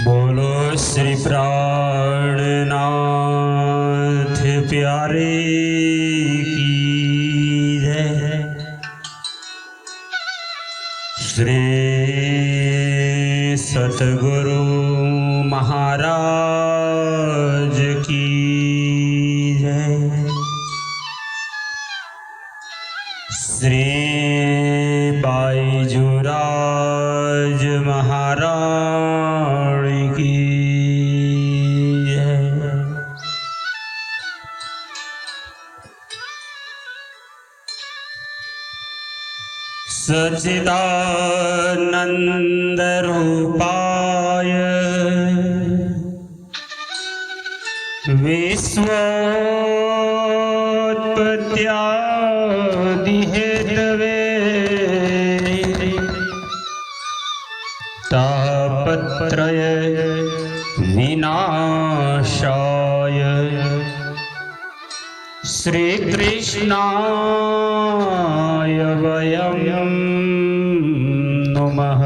बोलो श्री प्राणनाथ प्यारे की जय। श्री सतगुरु महाराज की जय। श्री बाईजूराज महाराज की जय। सच्चिदानंद रूपाय विश्वोत्पत्त्यादि हेतवे तापत्रय विनाशाय श्री कृष्णाय वयं नमः।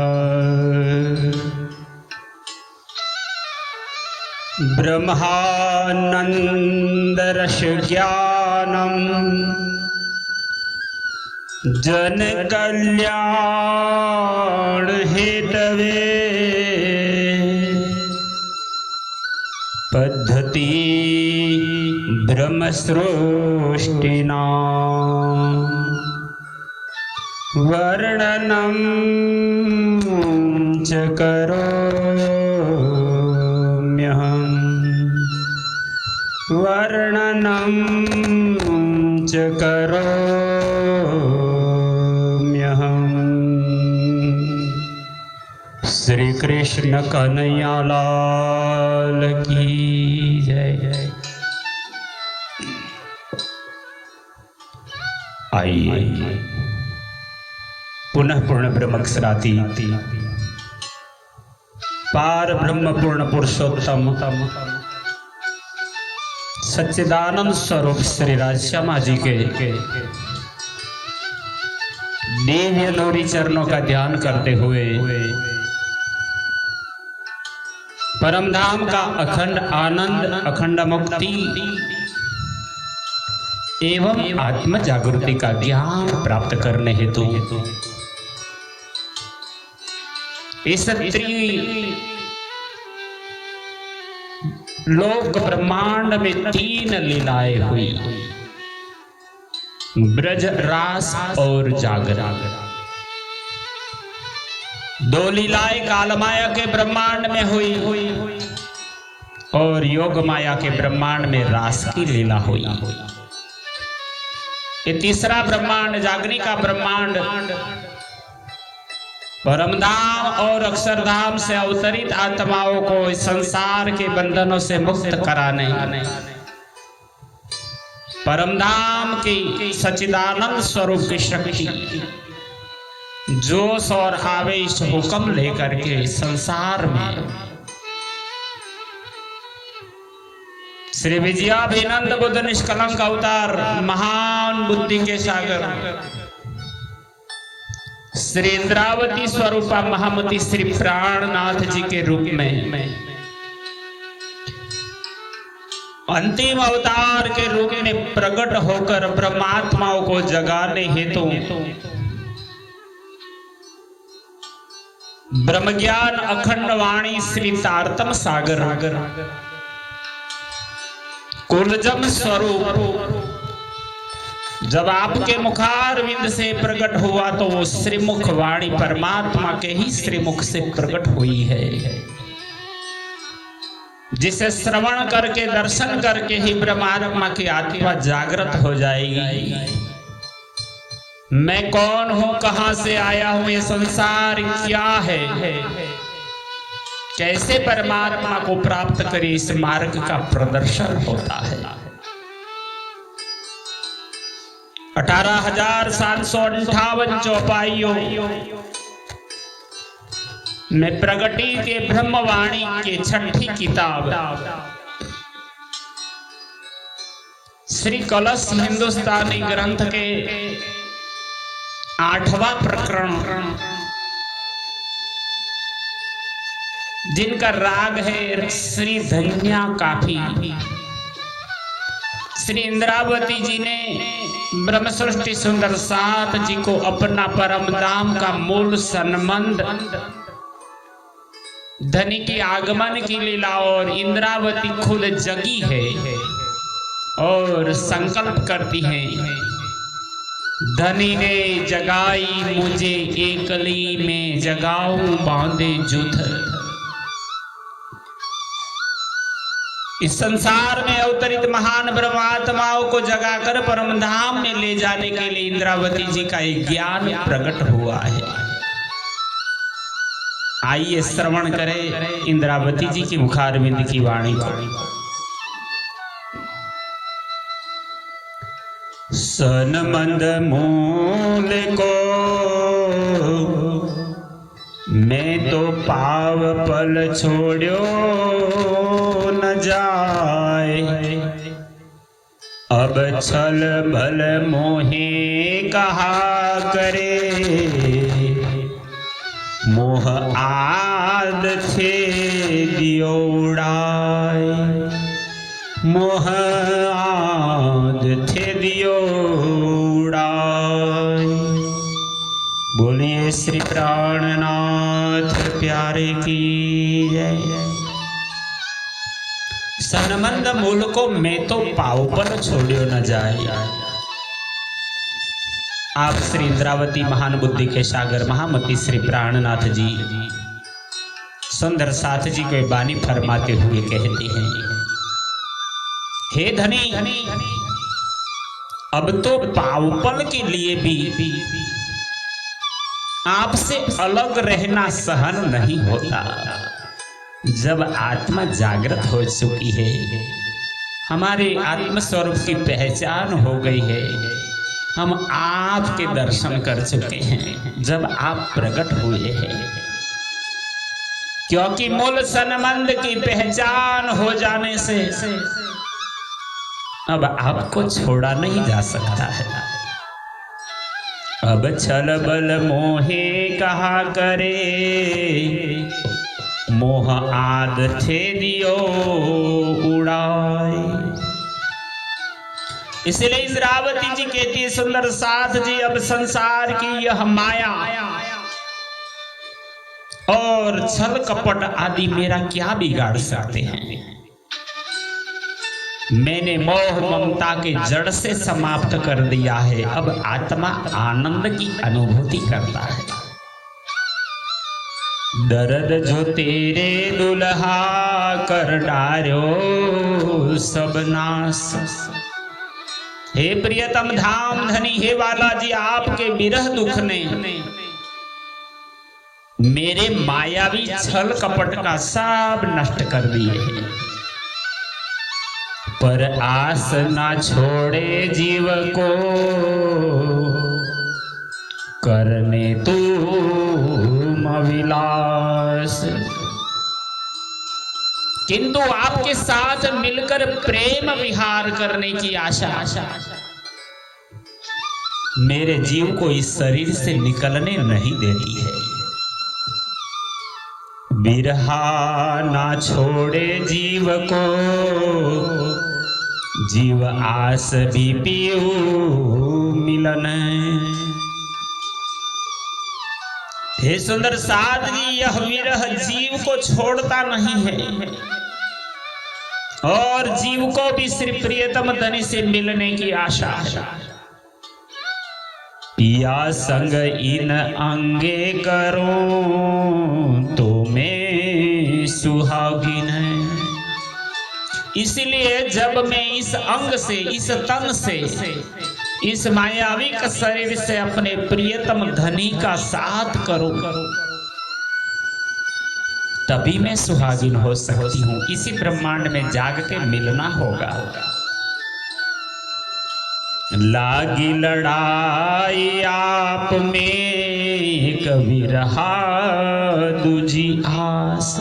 ब्रह्मानंद रस ज्ञानम जन कल्याण हेतवे पद्धति ब्रह्म सृष्टिना वर्णनम च करोम्यहम् वर्णनम च करोम्यहम्। श्री कृष्ण कन्हैया लाल की जय। आइए पुनः पूर्ण ब्रह्मक्षराती पार ब्रह्म पूर्ण पुरुषोत्तम सच्चिदानंद स्वरूप श्री राजश्यामा जी के दिव्य लोरी चरणों का ध्यान करते हुए परम धाम का अखंड आनंद, अखंड मुक्ति एवं आत्म जागृति का ज्ञान प्राप्त करने हेतु इस लोक ब्रह्मांड में 3 लीलाएं हुई, ब्रज, रास और जागरण। 2 लीलाएं काल माया के ब्रह्मांड में हुई और योग माया के ब्रह्मांड में रास की लीला हुई। ये तीसरा ब्रह्मांड जागनी का ब्रह्मांड परमधाम और अक्षरधाम से अवतरित आत्माओं को इस संसार के बंधनों से मुक्त कराने परमधाम की सच्चिदानंद स्वरूप की शक्ति जोश और आवेश हुक्म लेकर के संसार में श्री विजयाभिनंद बुद्ध निष्कलंक अवतार महान बुद्धि के सागर श्री इंद्रावती स्वरूपा महामती श्री प्राणनाथ जी के रूप में अंतिम अवतार के रूप में प्रकट होकर ब्रह्मात्माओं को जगाने हेतु ब्रह्मज्ञान अखंड वाणी श्री तारतम सागर कुलजम स्वरूप जब आपके मुखारविंद से प्रकट हुआ तो वो श्रीमुख वाणी परमात्मा के ही श्रीमुख से प्रकट हुई है, जिसे श्रवण करके दर्शन करके ही परमात्मा की आत्मा जागृत हो जाएगी। मैं कौन हूं, कहां से आया हूं, ये संसार क्या है, कैसे परमात्मा को प्राप्त करे, इस मार्ग का प्रदर्शन होता है। 18,758 चौपाइयों में प्रगति के ब्रह्मवाणी के 6ठी किताब श्री कलश हिंदुस्तानी ग्रंथ के 8वां प्रकरण जिनका राग है श्री धन्या काफी। श्री इंद्रावती जी ने ब्रह्म सृष्टि सुंदर साथ जी को अपना परम धाम का मूल संबंध धनी की आगमन की लीला और इंद्रावती खुद जगी है और संकल्प करती है, धनी ने जगाई मुझे एकली में जगाऊं बांधे जुथ। इस संसार में अवतरित महान ब्रह्मात्माओं को जगाकर परम धाम में ले जाने के लिए इंद्रावती जी का एक ज्ञान प्रकट हुआ है। आइए श्रवण करें इंद्रावती जी की मुखारविंद की वाणी को। सनमंद मूल को मैं तो पाव पल छोड़ो न जाए, अब छल बल मोहे कहा करे, मोह आद थे दियो उड़ाए, मोह आद थे दियो उड़ाए। बोलिए श्री प्राणनाथ प्यारे की जय। सनमंद मूल को मैं तो पाव पर छोड़ियो न जाए। आप श्री इंद्रावती महान बुद्धि के सागर महामती श्री प्राणनाथ जी सुंदर साथ जी को बानी फरमाते हुए कहते हैं, हे धनी, अब तो पावपल के लिए भी आपसे अलग रहना सहन नहीं होता। जब आत्मा जागृत हो चुकी है, हमारे आत्म स्वरूप की पहचान हो गई है, हम आपके दर्शन कर चुके हैं जब आप प्रकट हुए हैं। क्योंकि मूल संबंध की पहचान हो जाने से अब आपको छोड़ा नहीं जा सकता है। अब छल बल मोहे कहा करे, मोह आद थे दियो उड़ाए। इसलिए इंद्रावती जी कहती है, सुंदर साथ जी, अब संसार की यह माया और छल कपट आदि मेरा क्या बिगाड़ सकते हैं। मैंने मोह ममता के जड़ से समाप्त कर दिया है। अब आत्मा आनंद की अनुभूति करता है। दर्द जो तेरे दुल्हा कर डारो सब नाश। हे प्रियतम धाम धनी, हे वाला जी, आपके विरह दुख ने मेरे मायावी छल कपट का सब नष्ट कर दिए। पर आस ना छोड़े जीव को करने तुम अविलास। किंतु आपके साथ मिलकर प्रेम विहार करने की आशा मेरे जीव को इस शरीर से निकलने नहीं देती है। बिरहा ना छोड़े जीव को, जीव आस भी पियो मिलन। हे सुंदर साध जी, यह विरह जीव को छोड़ता नहीं है और जीव को भी श्री प्रियतम धनी से मिलने की आशा है। पिया संग इन अंगे करो तो मैं सुहागिन है। इसलिए जब मैं इस अंग से, इस तन से, इस मायावी का शरीर से अपने प्रियतम धनी का साथ करूं, तभी मैं सुहागिन हो सकती हूं। इसी ब्रह्मांड में जाग के मिलना होगा। लागी लड़ाई आप में कभी रहा दूजी आस।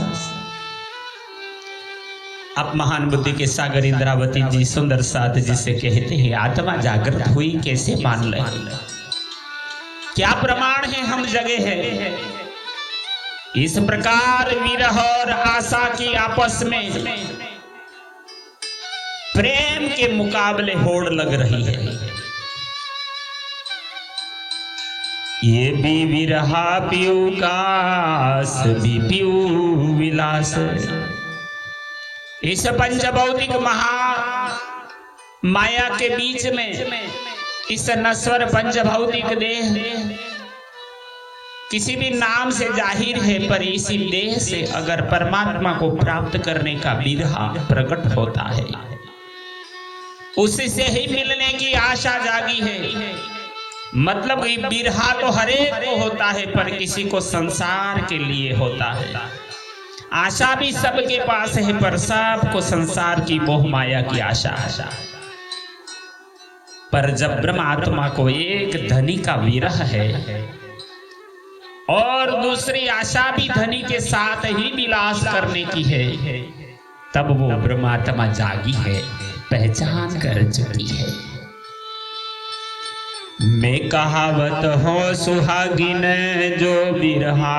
आप महान बुद्धि के सागर इंद्रावती जी सुंदर साथ जी से कहते हैं, आत्मा जागृत हुई कैसे मान ले? क्या प्रमाण है हम जगे हैं? इस प्रकार विरह और आशा की आपस में प्रेम के मुकाबले होड़ लग रही है। ये भी विरहा पीऊ कास भी पीऊ विलास। इस पंचभौतिक महा माया के बीच में इस नश्वर पंचभौतिक देह किसी भी नाम से जाहिर है, पर इसी देह से अगर परमात्मा को प्राप्त करने का विरहा प्रकट होता है, उसी से ही मिलने की आशा जागी है। मतलब विरहा तो हरेक को होता है, पर किसी को संसार के लिए होता है। आशा भी सबके पास है, पर सबको संसार की मोह माया की आशा है। पर जब ब्रह्मात्मा को एक धनी का विरह है और दूसरी आशा भी धनी के साथ ही विलास करने की है, तब वो ब्रह्मात्मा जागी है, पहचान कर चुकी है। मैं कहावत हो सुहागिन जो बिरहा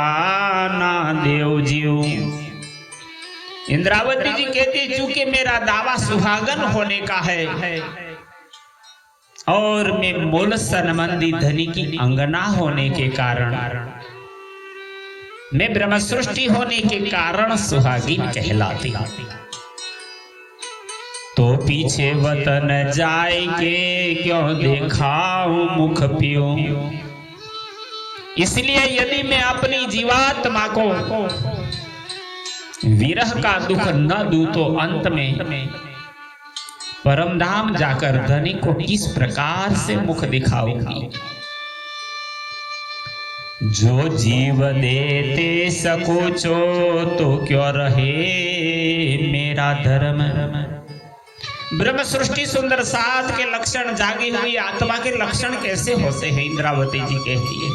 ना देव जीव। इंद्रावती जी कहती, चूंकि मेरा दावा सुहागन होने का है और मैं मूल संबंधी धनी की अंगना होने के कारण, मैं ब्रह्म सृष्टि होने के कारण सुहागिन कहलाती। तो पीछे वतन जाएंगे क्यों देखाऊं मुख पियो। इसलिए यदि मैं अपनी जीवात्मा को विरह का दुख न दूं तो अंत में परम धाम जाकर धनी को किस प्रकार से मुख दिखाऊंगी। जो जीव देते सकोचो तो क्यों रहे मेरा धर्म। ब्रह्म सृष्टि सुंदर सात के लक्षण जागी हुई आत्मा के लक्षण कैसे होते हैं, इंद्रावती जी कहती है।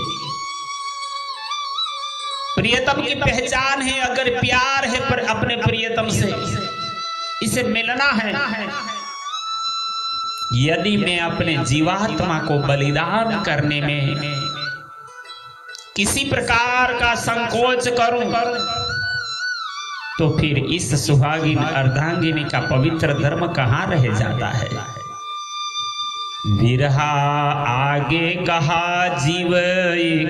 प्रियतम की पहचान है, अगर प्यार है पर अपने प्रियतम से इसे मिलना है। यदि मैं अपने जीवात्मा को बलिदान करने में किसी प्रकार का संकोच करूं तो फिर इस सुहागिन अर्धांगिनी का पवित्र धर्म कहां रह जाता है। विरहा आगे कहा जीव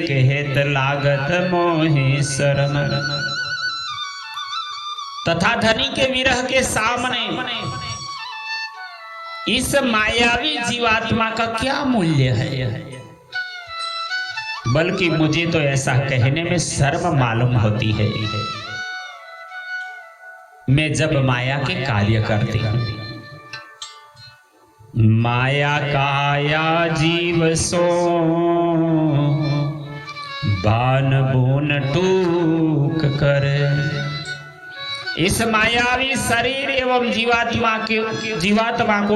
कहत लागत मोहे शरम। तथा धनी के विरह के सामने इस मायावी जीवात्मा का क्या मूल्य है। बल्कि मुझे तो ऐसा कहने में शर्म मालूम होती है। मैं जब माया के कार्य करती हूं, माया काया जीव सो बान बून टूक कर। इस मायावी शरीर एवं जीवात्मा को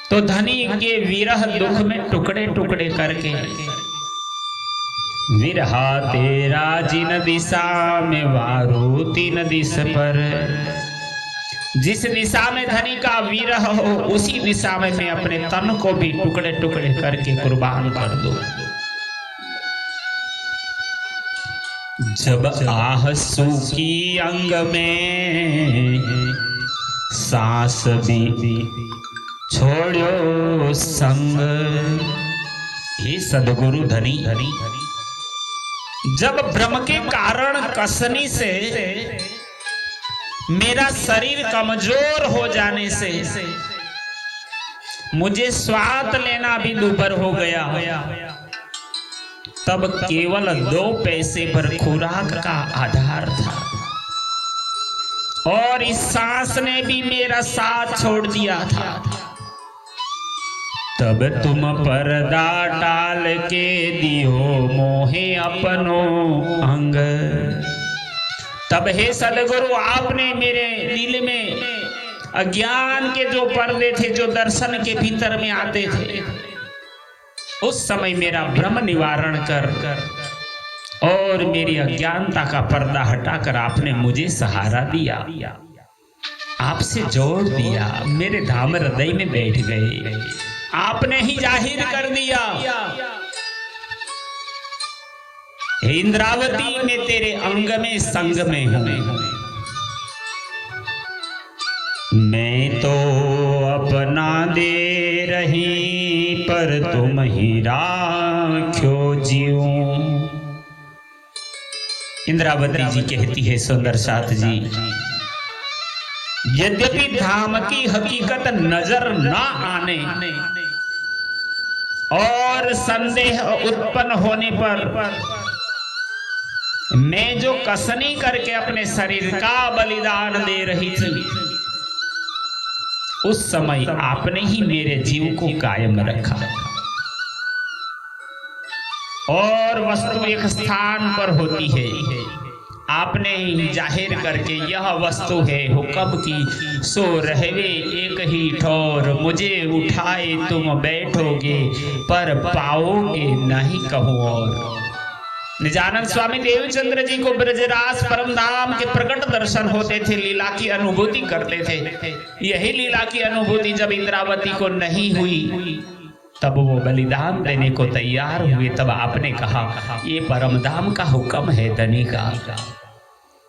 तो धनी के विरह दुख में टुकड़े टुकड़े करके विरहा तेरा जिन दिशा में वारो तीन दिश पर। जिस दिशा में धनी का विरह हो उसी दिशा में मैं अपने तन को भी टुकड़े टुकड़े करके कुर्बान कर दूं। जब आह सूखी अंग में सांस भी छोड़ो संग। हे सदगुरु धनी, जब भ्रम के कारण कसनी से मेरा शरीर कमजोर हो जाने से मुझे स्वाद लेना भी दुभर हो गया, तब केवल 2 पैसे पर खुराक का आधार था और इस सांस ने भी मेरा साथ छोड़ दिया था। तब तुम पर्दा टाल के दियो मोहे अपनो अंग। तब हे सदगुरु आपने मेरे दिल में अज्ञान के जो पर्दे थे, जो दर्शन के भीतर में आते थे, उस समय मेरा भ्रम निवारण कर और मेरी अज्ञानता का पर्दा हटाकर आपने मुझे सहारा दिया, आपसे जोड़ दिया, मेरे धाम हृदय में बैठ गए, आपने ही जाहिर कर दिया। हे इंद्रावती मैं तेरे अंग में संग में हूं, मैं तो अपना दे रही पर तुम ही राख्यो जीओ। इंद्रावती जी कहती है सुंदर साथ जी, यद्यपि धाम की हकीकत नजर ना आने और संदेह उत्पन्न होने पर मैं जो कसनी करके अपने शरीर का बलिदान दे रही थी, उस समय आपने ही मेरे जीव को कायम रखा और वस्तु एक स्थान पर होती है, आपने ही जाहिर करके यह वस्तु है हुक्म की, सो रहवे एक ही ठौर, मुझे उठाए तुम बैठोगे पर पाओगे नहीं कहूं और। निजानंद स्वामी देवचंद्र जी को ब्रजराज परम धाम के प्रकट दर्शन होते थे, लीला की अनुभूति करते थे। यही लीला की अनुभूति जब इंद्रावती को नहीं हुई, तब वो बलिदान देने को तैयार हुए। तब आपने कहा ये परम धाम का हुक्म है धनी का,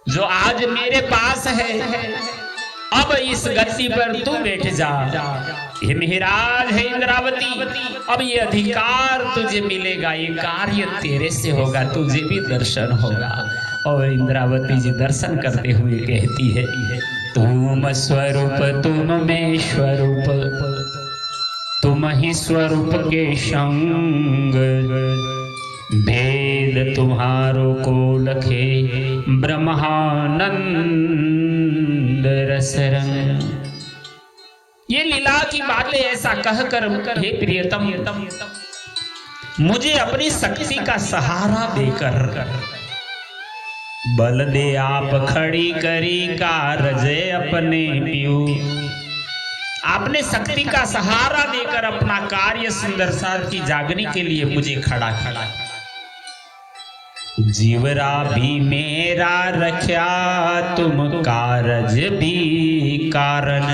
जो आज मेरे पास है, अब इस गद्दी पर तू बैठ जा। हे महाराज, हे इंद्रावती, अब ये अधिकार तुझे मिलेगा, ये कार्य तेरे से होगा, तुझे भी दर्शन होगा। और इंद्रावती जी दर्शन करते हुए कहती है, तुम स्वरूप तुम में स्वरूप, तुम ही स्वरूप के संग, भेद तुम्हारो को लखे ब्रह्मानंद रसरंग। ये लीला की बातें ऐसा कहकर हे प्रियतम, मुझे अपनी शक्ति का सहारा देकर बल दे आप खड़ी करी कारज अपने पियू। आपने शक्ति का सहारा देकर अपना कार्य सुंदर साथ की जागने के लिए मुझे खड़ा किया। जीवरा भी मेरा रख्या तुम कारज भी कारण।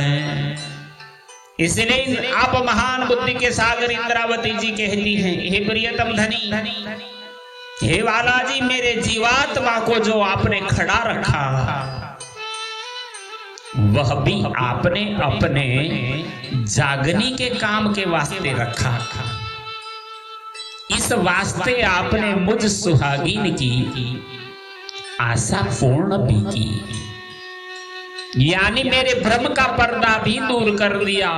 इसलिए आप महान बुद्धि के सागर इंद्रावती जी कहती हैं, हे प्रियतम धनी, हे वाला जी, मेरे जीवात्मा को जो आपने खड़ा रखा, वह भी आपने अपने जागने के काम के वास्ते रखा। इस वास्ते आपने मुझ सुहागिन की आशा पूर्ण भी की, यानी मेरे भ्रम का पर्दा भी दूर कर दिया।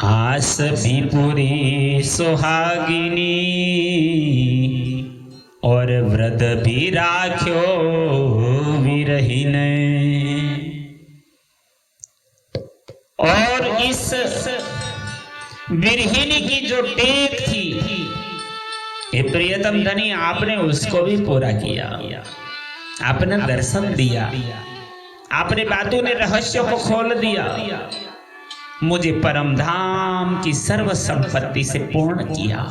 आस भी पूरी सुहागिनी और व्रत भी राख्यो विरहीन। और इस विरहिणी की जो टेक थी, हे प्रियतम धनी, आपने उसको भी पूरा किया। आपने दर्शन दिया, आपने बातों ने रहस्य को खोल दिया, मुझे परम धाम की सर्व संपत्ति से पूर्ण किया,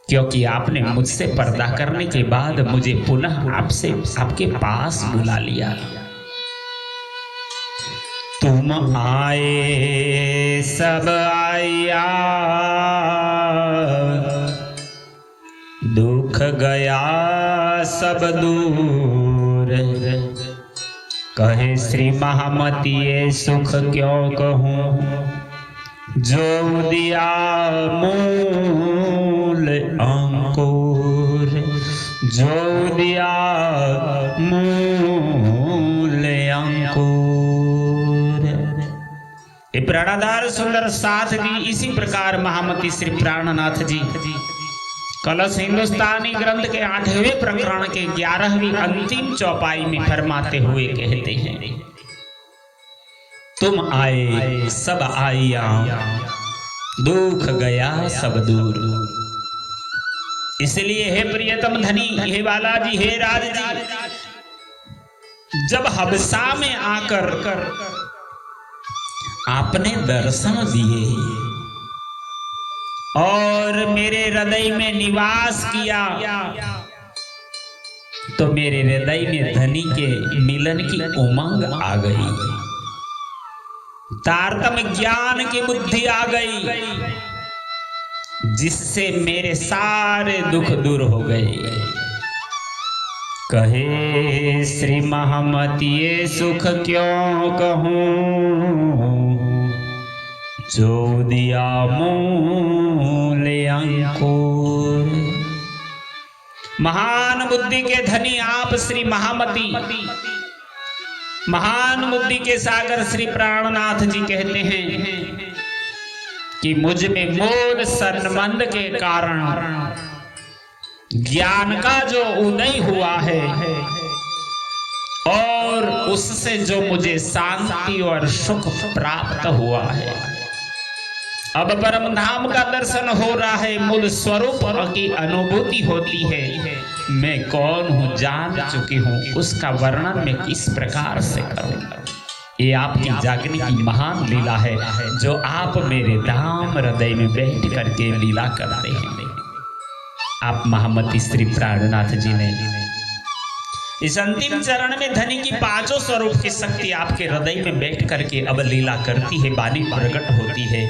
क्योंकि आपने मुझसे पर्दा करने के बाद मुझे पुनः आपसे आपके पास बुला लिया। तुम आए सब आया, दुख गया सब दूर, कहे श्री महामती ये सुख क्यों कहूं, जो दिया मूल अंकुर, जो दिया मूल अंकुर। ये प्राणाधार सुंदर साथ जी, इसी प्रकार महामती श्री प्राणनाथ जी कलश हिंदुस्तानी ग्रंथ के 8वें प्रकरण के 11वीं अंतिम चौपाई में फरमाते हुए कहते हैं, तुम आए सब आया, दुख गया सब दूर। इसलिए हे प्रियतम धनी, हे बालाजी, हे राज जी, जब हबसा में आकर आपने दर्शन दिए और मेरे हृदय में निवास किया, तो मेरे हृदय में धनी के मिलन की उमंग आ गई, तारतम्य ज्ञान की बुद्धि आ गई। जिससे मेरे सारे दुख दूर हो गए। कहे श्री महामती ये सुख क्यों कहूँ, जो दिया मूल अंकुर। महान बुद्धि के धनी आप श्री महामती, महान बुद्धि के सागर श्री प्राणनाथ जी कहते हैं कि मुझ में मूल संबंध के कारण ज्ञान का जो उदय हुआ है और उससे जो मुझे शांति और सुख प्राप्त हुआ है, अब परम धाम का दर्शन हो रहा है, मूल स्वरूप की अनुभूति होती है। मैं कौन हूँ जान चुकी हूँ, उसका वर्णन मैं किस प्रकार से करूँगा। ये आपकी जागने की महान लीला है जो आप मेरे धाम हृदय में बैठ करके लीला करते हैं। आप महामती श्री प्राणनाथ जी ने इस अंतिम चरण में धनी की पांचों स्वरूप की शक्ति आपके हृदय में बैठ करके अब लीला करती है, वाणी प्रकट होती है।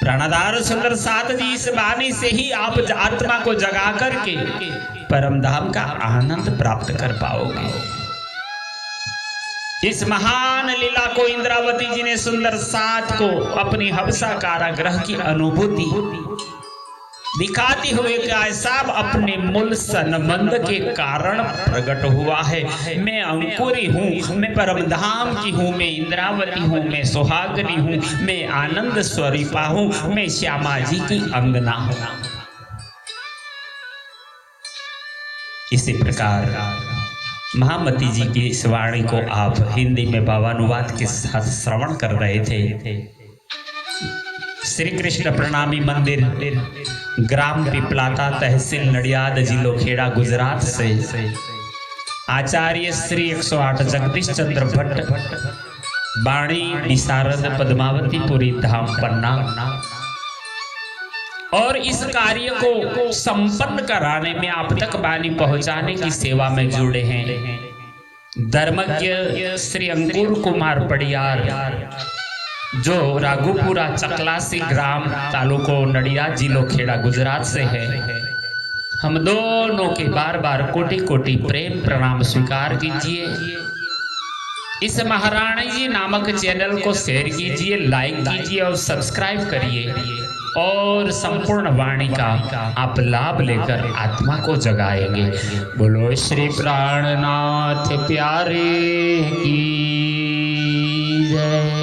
प्राणाधार सुंदर साथ जी, इस वाणी से ही आप आत्मा को जगा करके परम धाम का आनंद प्राप्त कर पाओगे। इस महान लीला को इंद्रावती जी ने सुंदर साथ को अपनी हबसा कारागृह की अनुभूति दिखाती हुए क्या सब अपने मूल संबंध के कारण प्रकट हुआ है। मैं अंकुरी हूँ, मैं परम धाम की हूँ, मैं इंद्रावती हूँ, मैं सुहागनी हूँ, मैं आनंद स्वरूपा हूँ, मैं श्यामा जी की अंगना हूँ। इसी प्रकार महामती जी की इस वाणी को आप हिंदी में भावानुवाद के साथ श्रवण कर रहे थे। श्री कृष्ण प्रणामी मंदिर, ग्राम पिपलाता, तहसील नडियाद, जिलो खेड़ा, गुजरात से आचार्य श्री 108 जगदीश चंद्र भट्ट, बाणी निसारद, पद्मावती पुरी धाम, पन्ना। और इस कार्य को संपन्न कराने में आप तक वाणी पहुंचाने की सेवा में जुड़े हैं धर्मज्ञ श्री अंकुर कुमार पड़ियार, जो राघोपुरा चकलासी ग्राम, तालुको नडियाद, जिलो खेड़ा, गुजरात से है। हम दोनों के बार बार कोटि कोटि प्रेम प्रणाम स्वीकार कीजिए। इस महारानी जी नामक चैनल को शेयर कीजिए, लाइक कीजिए और सब्सक्राइब करिए और संपूर्ण वाणी का आप लाभ लेकर आत्मा को जगाएंगे। बोलो श्री प्राणनाथ प्यारे की जय।